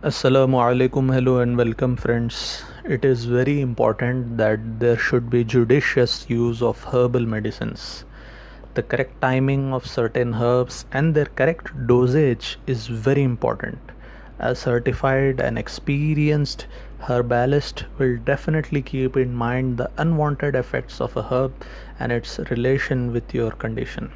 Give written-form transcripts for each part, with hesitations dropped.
Assalamu alaikum, hello and welcome friends. It is very important that there should be judicious use of herbal medicines. The correct timing of certain herbs and their correct dosage is very important. A certified and experienced herbalist will definitely keep in mind the unwanted effects of a herb and its relation with your condition.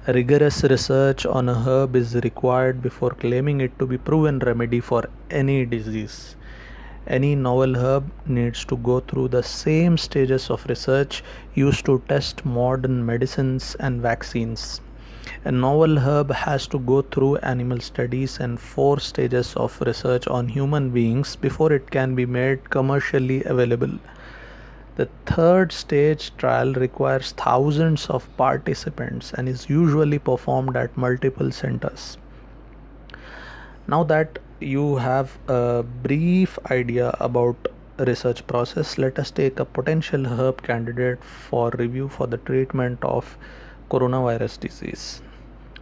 Rigorous research on a herb is required before claiming it to be proven remedy for any disease. Any novel herb needs to go through the same stages of research used to test modern medicines and vaccines. A novel herb has to go through animal studies and 4 stages of research on human beings before it can be made commercially available. The third stage trial requires thousands of participants and is usually performed at multiple centers. Now that you have a brief idea about research process, let us take a potential herb candidate for review for the treatment of coronavirus disease.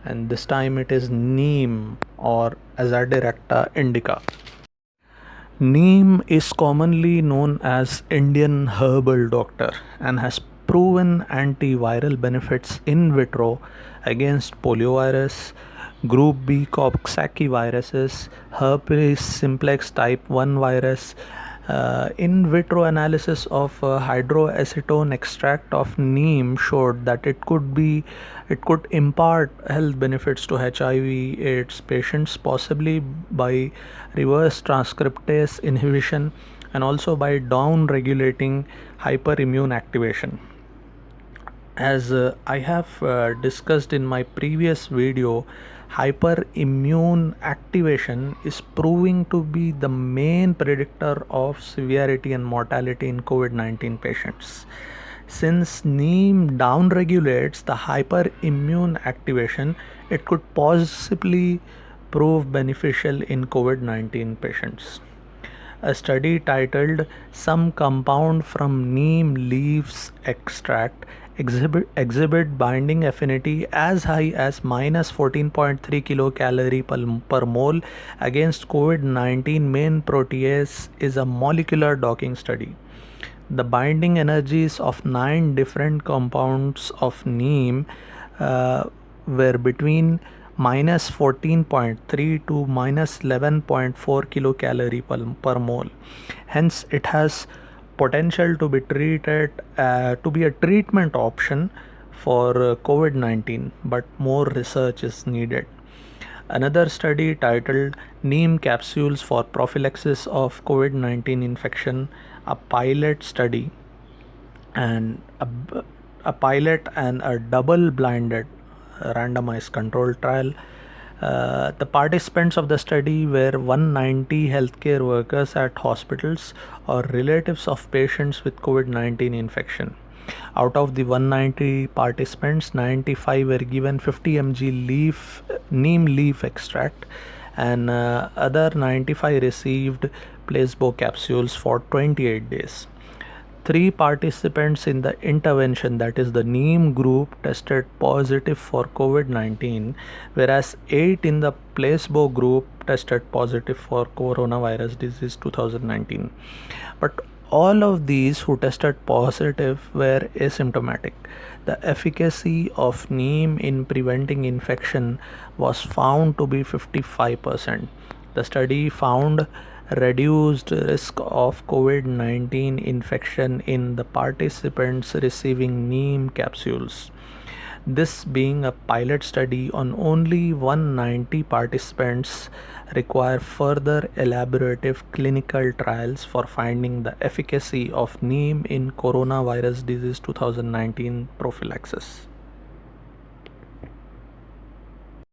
And this time it is neem or Azadirachta indica. Neem is commonly known as Indian herbal doctor and has proven antiviral benefits in vitro against poliovirus, group B Coxsackie viruses, herpes simplex type 1 virus. In vitro analysis of hydroacetone extract of neem showed that it could impart health benefits to HIV/AIDS patients, possibly by reverse transcriptase inhibition and also by down regulating hyperimmune activation. As I have discussed in my previous video, hyperimmune activation is proving to be the main predictor of severity and mortality in COVID-19 patients. Since neem downregulates the hyperimmune activation, it could possibly prove beneficial in COVID-19 patients. A study titled Some Compound from Neem Leaves Extract exhibit binding affinity as high as minus 14.3 kilocalorie per mole against COVID-19 main protease is a molecular docking study. The binding energies of 9 different compounds of neem were between minus 14.3 to minus 11.4 kilocalorie per mole. Hence, it has potential to be treated to be a treatment option for COVID-19, but more research is needed. Another study titled Neem Capsules for Prophylaxis of COVID-19 Infection, a pilot study and a pilot and a double-blinded randomized controlled trial. The participants of the study were 190 healthcare workers at hospitals or relatives of patients with COVID-19 infection. Out of the 190 participants, 95 were given 50 mg neem leaf extract, and other 95 received placebo capsules for 28 days. 3 participants in the intervention, that is the neem group, tested positive for COVID-19, whereas 8 in the placebo group tested positive for coronavirus disease 2019. But all of these who tested positive were asymptomatic. The efficacy of neem in preventing infection was found to be 55%. The study found reduced risk of COVID-19 infection in the participants receiving neem capsules. This being a pilot study on only 190 participants require further elaborative clinical trials for finding the efficacy of neem in coronavirus disease 2019 prophylaxis.